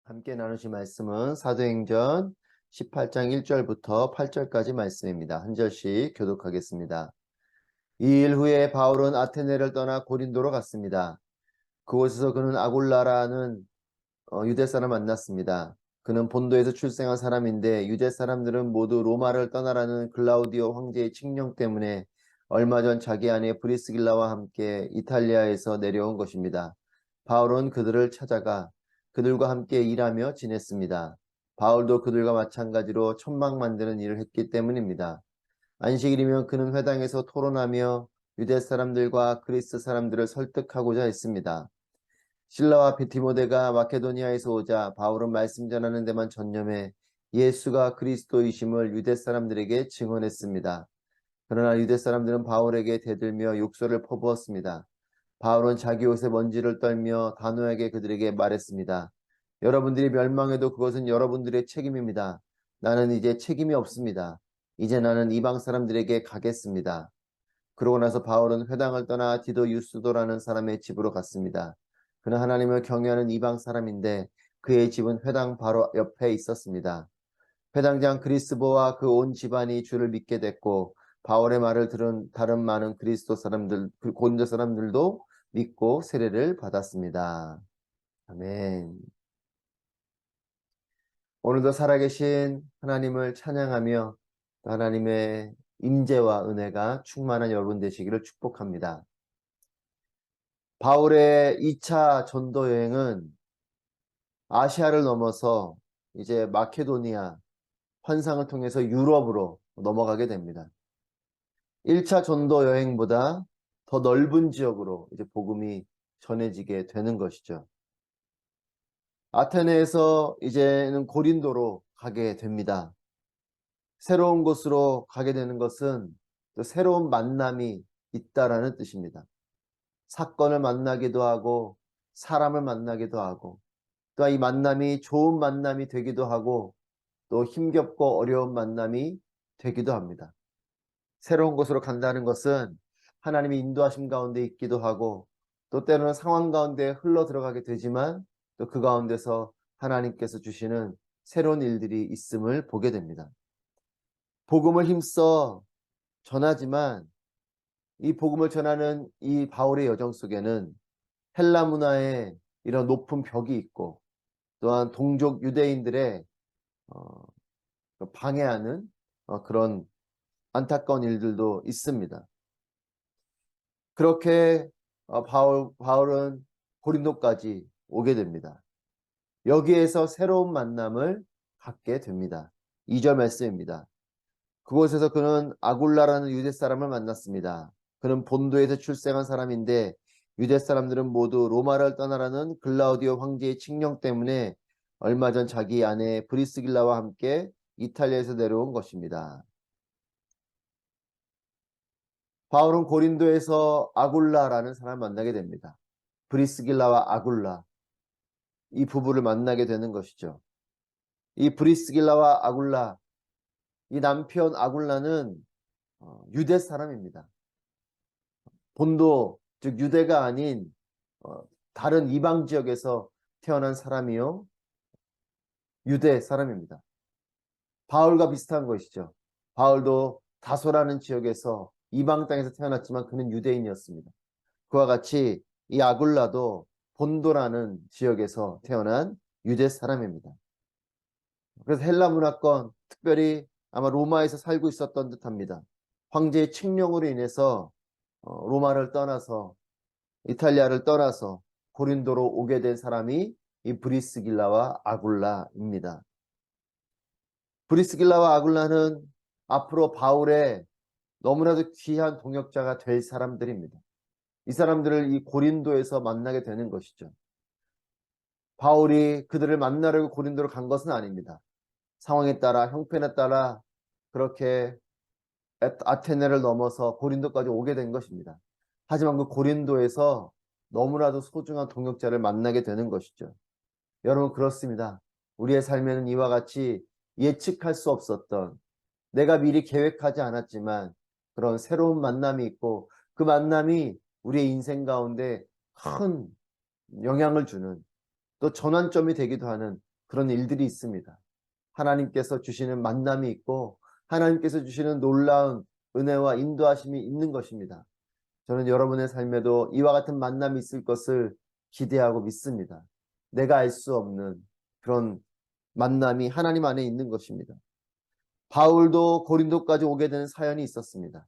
함께 나누실 말씀은 사도행전 18장 1절부터 8절까지 말씀입니다. 한 절씩 교독하겠습니다. 이 일 후에 바울은 아테네를 떠나 고린도로 갔습니다. 그곳에서 그는 아굴라라는 유대 사람을 만났습니다. 그는 본도에서 출생한 사람인데 유대 사람들은 모두 로마를 떠나라는 글라우디오 황제의 칙령 때문에 얼마 전 자기 아내 브리스길라와 함께 이탈리아에서 내려온 것입니다. 바울은 그들을 찾아가 그들과 함께 일하며 지냈습니다. 바울도 그들과 마찬가지로 천막 만드는 일을 했기 때문입니다. 안식일이면 그는 회당에서 토론하며 유대 사람들과 그리스 사람들을 설득하고자 했습니다. 실라와 디모데가 마케도니아에서 오자 바울은 말씀 전하는 데만 전념해 예수가 그리스도이심을 유대 사람들에게 증언했습니다. 그러나 유대 사람들은 바울에게 대들며 욕설을 퍼부었습니다. 바울은 자기 옷에 먼지를 떨며 단호하게 그들에게 말했습니다. 여러분들이 멸망해도 그것은 여러분들의 책임입니다. 나는 이제 책임이 없습니다. 이제 나는 이방 사람들에게 가겠습니다. 그러고 나서 바울은 회당을 떠나 디도 유스도라는 사람의 집으로 갔습니다. 그는 하나님을 경외하는 이방 사람인데 그의 집은 회당 바로 옆에 있었습니다. 회당장 그리스보와 그 온 집안이 주를 믿게 됐고 바울의 말을 들은 다른 많은 그리스도 사람들, 고린도 사람들도 믿고 세례를 받았습니다. 아멘. 오늘도 살아계신 하나님을 찬양하며 하나님의 임재와 은혜가 충만한 여러분 되시기를 축복합니다. 바울의 2차 전도 여행은 아시아를 넘어서 이제 마케도니아 환상을 통해서 유럽으로 넘어가게 됩니다. 1차 전도 여행보다 더 넓은 지역으로 이제 복음이 전해지게 되는 것이죠. 아테네에서 이제는 고린도로 가게 됩니다. 새로운 곳으로 가게 되는 것은 또 새로운 만남이 있다라는 뜻입니다. 사건을 만나기도 하고 사람을 만나기도 하고 또 이 만남이 좋은 만남이 되기도 하고 또 힘겹고 어려운 만남이 되기도 합니다. 새로운 곳으로 간다는 것은 하나님이 인도하심 가운데 있기도 하고 또 때로는 상황 가운데 흘러 들어가게 되지만 또 그 가운데서 하나님께서 주시는 새로운 일들이 있음을 보게 됩니다. 복음을 힘써 전하지만 이 복음을 전하는 이 바울의 여정 속에는 헬라 문화의 이런 높은 벽이 있고 또한 동족 유대인들의 방해하는 그런 안타까운 일들도 있습니다. 그렇게 바울은 고린도까지 오게 됩니다. 여기에서 새로운 만남을 갖게 됩니다. 2절 말씀입니다. 그곳에서 그는 아굴라라는 유대 사람을 만났습니다. 그는 본도에서 출생한 사람인데 유대 사람들은 모두 로마를 떠나라는 글라우디오 황제의 칙령 때문에 얼마 전 자기 아내 브리스길라와 함께 이탈리아에서 내려온 것입니다. 바울은 고린도에서 아굴라라는 사람을 만나게 됩니다. 브리스길라와 아굴라, 이 부부를 만나게 되는 것이죠. 이 브리스길라와 아굴라, 이 남편 아굴라는 유대 사람입니다. 본도, 즉 유대가 아닌 다른 이방 지역에서 태어난 사람이요, 유대 사람입니다. 바울과 비슷한 것이죠. 바울도 다소라는 지역에서 이방 땅에서 태어났지만 그는 유대인이었습니다. 그와 같이 이 아굴라도 본도라는 지역에서 태어난 유대 사람입니다. 그래서 헬라 문화권, 특별히 아마 로마에서 살고 있었던 듯합니다. 황제의 칙령으로 인해서 로마를 떠나서 이탈리아를 떠나서 고린도로 오게 된 사람이 이 브리스길라와 아굴라입니다. 브리스길라와 아굴라는 앞으로 바울의 너무나도 귀한 동역자가 될 사람들입니다. 이 사람들을 이 고린도에서 만나게 되는 것이죠. 바울이 그들을 만나려고 고린도로 간 것은 아닙니다. 상황에 따라 형편에 따라 그렇게 아테네를 넘어서 고린도까지 오게 된 것입니다. 하지만 그 고린도에서 너무나도 소중한 동역자를 만나게 되는 것이죠. 여러분 그렇습니다. 우리의 삶에는 이와 같이 예측할 수 없었던 내가 미리 계획하지 않았지만 그런 새로운 만남이 있고 그 만남이 우리의 인생 가운데 큰 영향을 주는 또 전환점이 되기도 하는 그런 일들이 있습니다. 하나님께서 주시는 만남이 있고 하나님께서 주시는 놀라운 은혜와 인도하심이 있는 것입니다. 저는 여러분의 삶에도 이와 같은 만남이 있을 것을 기대하고 믿습니다. 내가 알 수 없는 그런 만남이 하나님 안에 있는 것입니다. 바울도 고린도까지 오게 되는 사연이 있었습니다.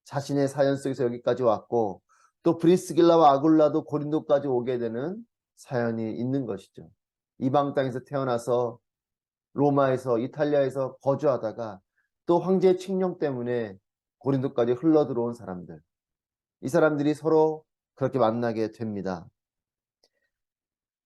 자신의 사연 속에서 여기까지 왔고 또 브리스길라와 아굴라도 고린도까지 오게 되는 사연이 있는 것이죠. 이방 땅에서 태어나서 로마에서 이탈리아에서 거주하다가 또 황제의 칙령 때문에 고린도까지 흘러 들어온 사람들, 이 사람들이 서로 그렇게 만나게 됩니다.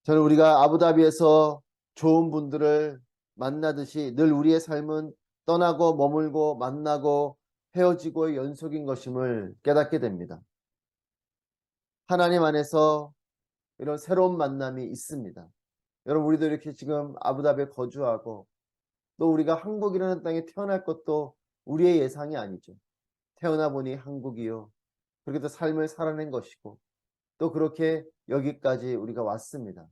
저는 우리가 아부다비에서 좋은 분들을 만나듯이 늘 우리의 삶은 떠나고 머물고 만나고 헤어지고의 연속인 것임을 깨닫게 됩니다. 하나님 안에서 이런 새로운 만남이 있습니다. 여러분, 우리도 이렇게 지금 아부다비에 거주하고 또 우리가 한국이라는 땅에 태어날 것도 우리의 예상이 아니죠. 태어나 보니 한국이요. 그렇게 또 삶을 살아낸 것이고 또 그렇게 여기까지 우리가 왔습니다.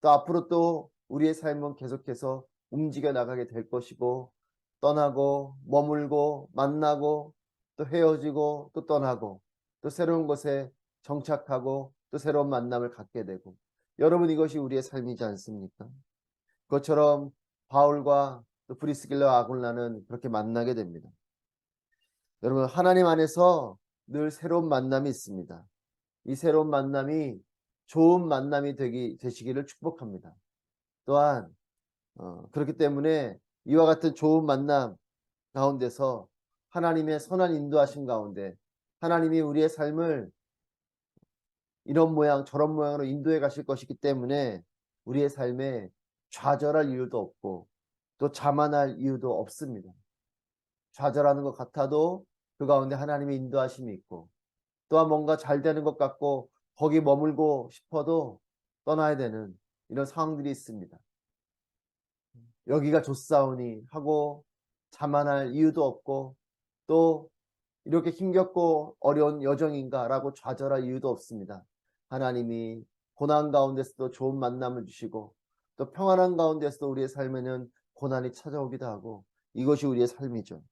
또 앞으로 또 우리의 삶은 계속해서 움직여 나가게 될 것이고 떠나고 머물고 만나고 또 헤어지고 또 떠나고 또 새로운 곳에 정착하고 또 새로운 만남을 갖게 되고 여러분 이것이 우리의 삶이지 않습니까? 그것처럼 바울과 또 브리스길라와 아굴라는 그렇게 만나게 됩니다. 여러분 하나님 안에서 늘 새로운 만남이 있습니다. 이 새로운 만남이 좋은 만남이 되시기를 축복합니다. 또한 그렇기 때문에 이와 같은 좋은 만남 가운데서 하나님의 선한 인도하심 가운데 하나님이 우리의 삶을 이런 모양 저런 모양으로 인도해 가실 것이기 때문에 우리의 삶에 좌절할 이유도 없고 또 자만할 이유도 없습니다. 좌절하는 것 같아도 그 가운데 하나님의 인도하심이 있고 또한 뭔가 잘 되는 것 같고 거기 머물고 싶어도 떠나야 되는 이런 상황들이 있습니다. 여기가 좋사오니 하고 자만할 이유도 없고 또 이렇게 힘겹고 어려운 여정인가 라고 좌절할 이유도 없습니다. 하나님이 고난 가운데서도 좋은 만남을 주시고 또 평안한 가운데서도 우리의 삶에는 고난이 찾아오기도 하고 이것이 우리의 삶이죠.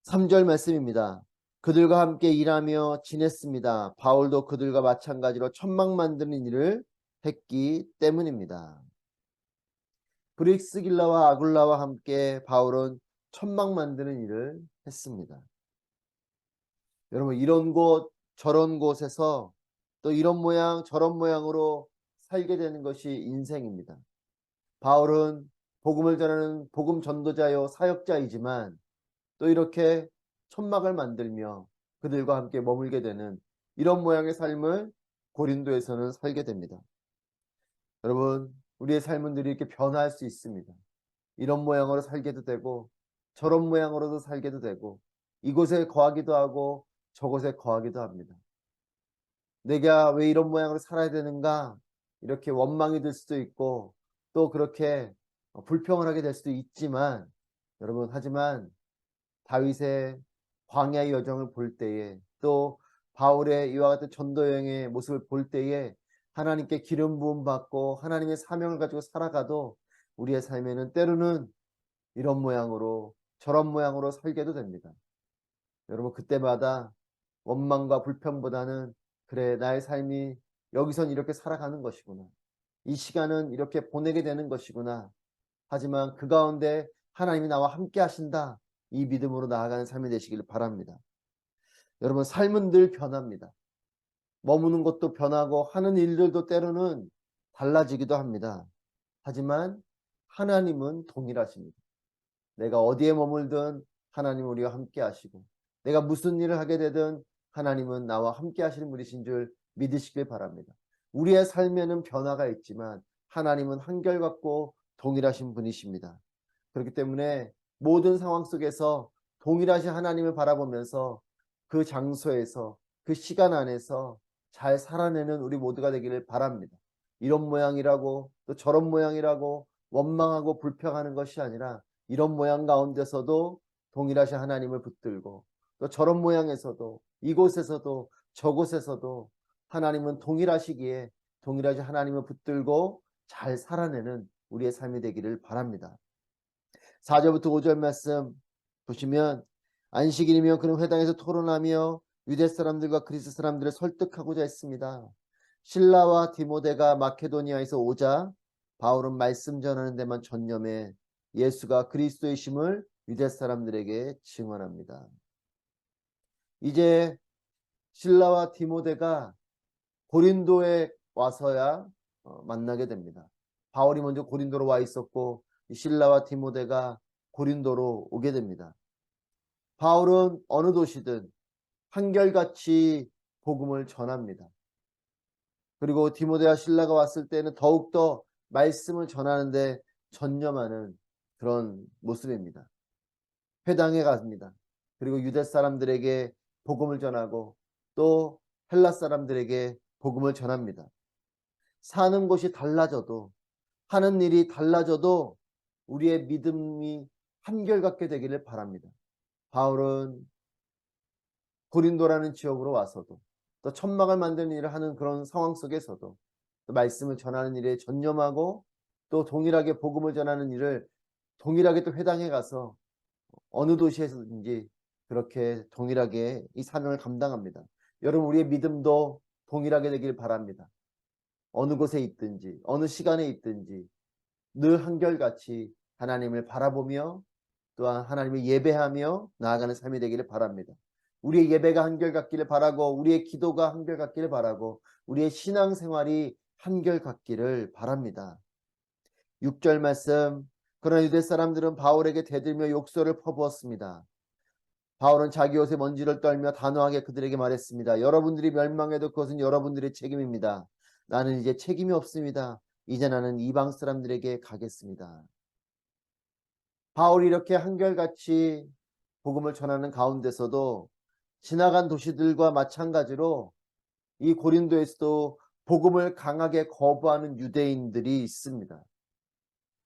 3절 말씀입니다. 그들과 함께 일하며 지냈습니다. 바울도 그들과 마찬가지로 천막 만드는 일을 했기 때문입니다. 브릭스길라와 아굴라와 함께 바울은 천막 만드는 일을 했습니다. 여러분 이런 곳 저런 곳에서 또 이런 모양 저런 모양으로 살게 되는 것이 인생입니다. 바울은 복음을 전하는 복음 전도자요 사역자이지만 또 이렇게 천막을 만들며 그들과 함께 머물게 되는 이런 모양의 삶을 고린도에서는 살게 됩니다. 여러분 우리의 삶은 늘 이렇게 변화할 수 있습니다. 이런 모양으로 살게도 되고 저런 모양으로도 살게도 되고 이곳에 거하기도 하고 저곳에 거하기도 합니다. 내가 왜 이런 모양으로 살아야 되는가 이렇게 원망이 들 수도 있고 또 그렇게 불평을 하게 될 수도 있지만 여러분 하지만 다윗의 광야의 여정을 볼 때에 또 바울의 이와 같은 전도 여행의 모습을 볼 때에 하나님께 기름 부음 받고 하나님의 사명을 가지고 살아가도 우리의 삶에는 때로는 이런 모양으로 저런 모양으로 살게도 됩니다. 여러분 그때마다 원망과 불평보다는 그래 나의 삶이 여기선 이렇게 살아가는 것이구나. 이 시간은 이렇게 보내게 되는 것이구나. 하지만 그 가운데 하나님이 나와 함께 하신다. 이 믿음으로 나아가는 삶이 되시길 바랍니다. 여러분 삶은 늘 변합니다. 머무는 것도 변하고 하는 일들도 때로는 달라지기도 합니다. 하지만 하나님은 동일하십니다. 내가 어디에 머물든 하나님은 우리와 함께 하시고 내가 무슨 일을 하게 되든 하나님은 나와 함께 하시는 분이신 줄 믿으시길 바랍니다. 우리의 삶에는 변화가 있지만 하나님은 한결같고 동일하신 분이십니다. 그렇기 때문에 모든 상황 속에서 동일하신 하나님을 바라보면서 그 장소에서 그 시간 안에서 잘 살아내는 우리 모두가 되기를 바랍니다. 이런 모양이라고 또 저런 모양이라고 원망하고 불평하는 것이 아니라 이런 모양 가운데서도 동일하신 하나님을 붙들고 또 저런 모양에서도 이곳에서도 저곳에서도 하나님은 동일하시기에 동일하게 하나님을 붙들고 잘 살아내는 우리의 삶이 되기를 바랍니다. 4절부터 5절 말씀 보시면 안식일이며 그는 회당에서 토론하며 유대 사람들과 그리스 사람들을 설득하고자 했습니다. 실라와 디모데가 마케도니아에서 오자 바울은 말씀 전하는 데만 전념해 예수가 그리스도이심을 유대 사람들에게 증언합니다. 이제 실라와 디모데가 고린도에 와서야 만나게 됩니다. 바울이 먼저 고린도로 와 있었고 실라와 디모데가 고린도로 오게 됩니다. 바울은 어느 도시든 한결같이 복음을 전합니다. 그리고 디모데와 실라가 왔을 때는 더욱더 말씀을 전하는데 전념하는 그런 모습입니다. 회당에 갑니다. 그리고 유대 사람들에게 복음을 전하고 또 헬라 사람들에게 복음을 전합니다. 사는 곳이 달라져도 하는 일이 달라져도 우리의 믿음이 한결같게 되기를 바랍니다. 바울은 고린도라는 지역으로 와서도 또 천막을 만드는 일을 하는 그런 상황 속에서도 또 말씀을 전하는 일에 전념하고 또 동일하게 복음을 전하는 일을 동일하게 또 회당에 가서 어느 도시에서든지 그렇게 동일하게 이 사명을 감당합니다. 여러분 우리의 믿음도 동일하게 되길 바랍니다. 어느 곳에 있든지 어느 시간에 있든지 늘 한결같이 하나님을 바라보며 또한 하나님을 예배하며 나아가는 삶이 되기를 바랍니다. 우리의 예배가 한결같기를 바라고 우리의 기도가 한결같기를 바라고 우리의 신앙생활이 한결같기를 바랍니다. 6절 말씀 그러나 유대 사람들은 바울에게 대들며 욕설을 퍼부었습니다. 바울은 자기 옷에 먼지를 떨며 단호하게 그들에게 말했습니다. 여러분들이 멸망해도 그것은 여러분들의 책임입니다. 나는 이제 책임이 없습니다. 이제 나는 이방 사람들에게 가겠습니다. 바울이 이렇게 한결같이 복음을 전하는 가운데서도 지나간 도시들과 마찬가지로 이 고린도에서도 복음을 강하게 거부하는 유대인들이 있습니다.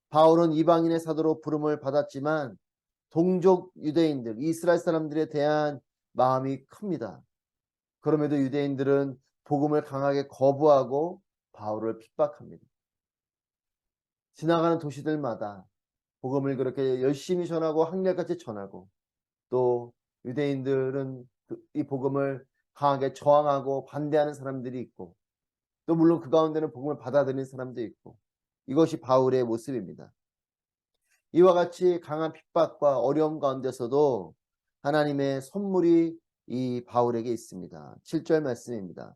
바울은 이방인의 사도로 부름을 받았지만 동족 유대인들, 이스라엘 사람들에 대한 마음이 큽니다. 그럼에도 유대인들은 복음을 강하게 거부하고 바울을 핍박합니다. 지나가는 도시들마다 복음을 그렇게 열심히 전하고 한결같이 전하고 또 유대인들은 이 복음을 강하게 저항하고 반대하는 사람들이 있고 또 물론 그 가운데는 복음을 받아들이는 사람도 있고 이것이 바울의 모습입니다. 이와 같이 강한 핍박과 어려움 가운데서도 하나님의 선물이 이 바울에게 있습니다. 7절 말씀입니다.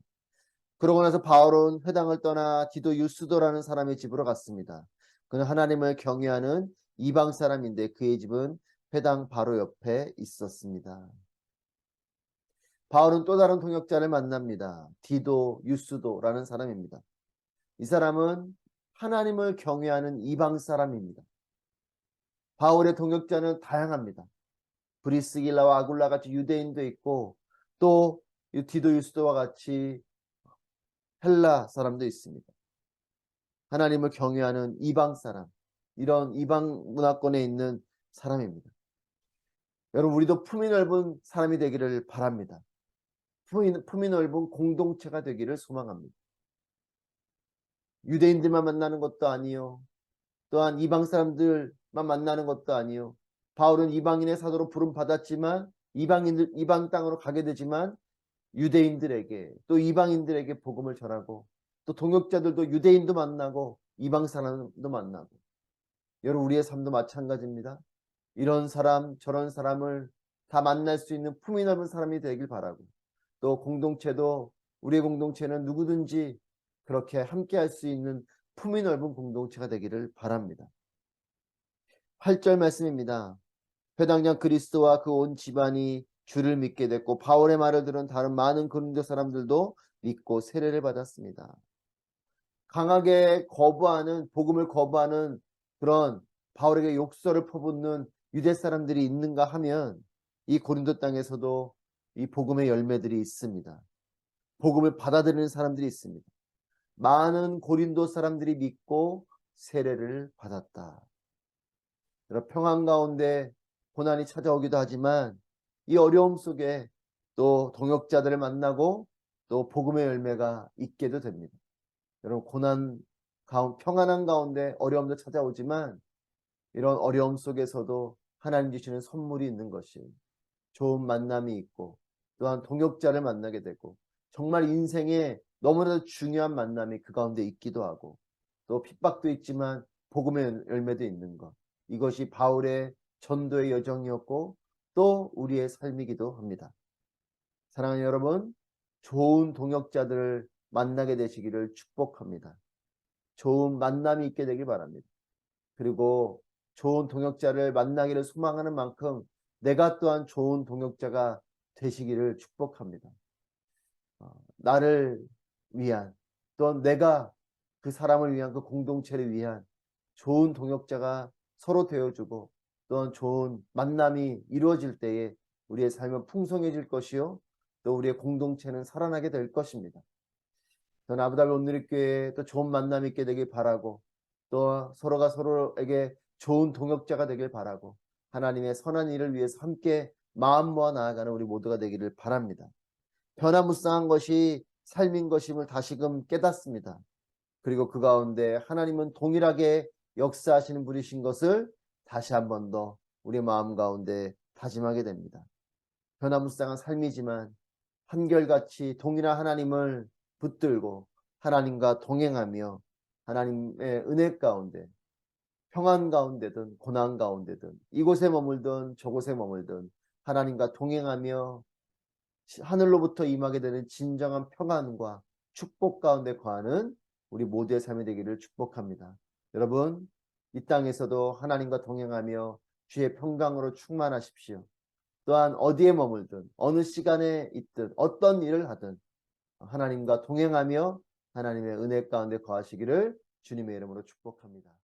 그러고 나서 바울은 회당을 떠나 디도 유스도라는 사람의 집으로 갔습니다. 그는 하나님을 경외하는 이방 사람인데 그의 집은 회당 바로 옆에 있었습니다. 바울은 또 다른 동역자를 만납니다. 디도 유스도라는 사람입니다. 이 사람은 하나님을 경외하는 이방 사람입니다. 바울의 동역자는 다양합니다. 브리스길라와 아굴라 같이 유대인도 있고 또 디도 유스도와 같이 헬라 사람도 있습니다. 하나님을 경외하는 이방 사람, 이런 이방 문화권에 있는 사람입니다. 여러분 우리도 품이 넓은 사람이 되기를 바랍니다. 품이 넓은 공동체가 되기를 소망합니다. 유대인들만 만나는 것도 아니요. 또한 이방 사람들만 만나는 것도 아니요. 바울은 이방인의 사도로 부름 받았지만 이방 땅으로 가게 되지만 유대인들에게 또 이방인들에게 복음을 전하고 또 동역자들도 유대인도 만나고 이방 사람도 만나고 여러분 우리의 삶도 마찬가지입니다. 이런 사람 저런 사람을 다 만날 수 있는 품이 넓은 사람이 되길 바라고 또 공동체도 우리의 공동체는 누구든지 그렇게 함께 할 수 있는 품이 넓은 공동체가 되기를 바랍니다. 8절 말씀입니다. 회당장 그리스도와 그 온 집안이 주를 믿게 됐고 바울의 말을 들은 다른 많은 고린도 사람들도 믿고 세례를 받았습니다. 강하게 거부하는 복음을 거부하는 그런 바울에게 욕설을 퍼붓는 유대 사람들이 있는가 하면 이 고린도 땅에서도 이 복음의 열매들이 있습니다. 복음을 받아들이는 사람들이 있습니다. 많은 고린도 사람들이 믿고 세례를 받았다. 평안 가운데 고난이 찾아오기도 하지만 이 어려움 속에 또 동역자들을 만나고 또 복음의 열매가 있게도 됩니다. 여러분 평안한 가운데 어려움도 찾아오지만 이런 어려움 속에서도 하나님 주시는 선물이 있는 것이 좋은 만남이 있고 또한 동역자를 만나게 되고 정말 인생에 너무나도 중요한 만남이 그 가운데 있기도 하고 또 핍박도 있지만 복음의 열매도 있는 것. 이것이 바울의 전도의 여정이었고 또 우리의 삶이기도 합니다. 사랑하는 여러분, 좋은 동역자들을 만나게 되시기를 축복합니다. 좋은 만남이 있게 되길 바랍니다. 그리고 좋은 동역자를 만나기를 소망하는 만큼 내가 또한 좋은 동역자가 되시기를 축복합니다. 나를 위한 또한 내가 그 사람을 위한 그 공동체를 위한 좋은 동역자가 서로 되어주고 또한 좋은 만남이 이루어질 때에 우리의 삶은 풍성해질 것이요 또 우리의 공동체는 살아나게 될 것입니다. 저는 아부다비 온누리교회에 또 좋은 만남이 있게 되길 바라고 또 서로가 서로에게 좋은 동역자가 되길 바라고 하나님의 선한 일을 위해서 함께 마음 모아 나아가는 우리 모두가 되기를 바랍니다. 변화무쌍한 것이 삶인 것임을 다시금 깨닫습니다. 그리고 그 가운데 하나님은 동일하게 역사하시는 분이신 것을 다시 한 번 더 우리 마음 가운데 다짐하게 됩니다. 변화무쌍한 삶이지만 한결같이 동일한 하나님을 붙들고 하나님과 동행하며 하나님의 은혜 가운데 평안 가운데든 고난 가운데든 이곳에 머물든 저곳에 머물든 하나님과 동행하며 하늘로부터 임하게 되는 진정한 평안과 축복 가운데 거하는 우리 모두의 삶이 되기를 축복합니다. 여러분, 이 땅에서도 하나님과 동행하며 주의 평강으로 충만하십시오. 또한 어디에 머물든 어느 시간에 있든 어떤 일을 하든 하나님과 동행하며 하나님의 은혜 가운데 거하시기를 주님의 이름으로 축복합니다.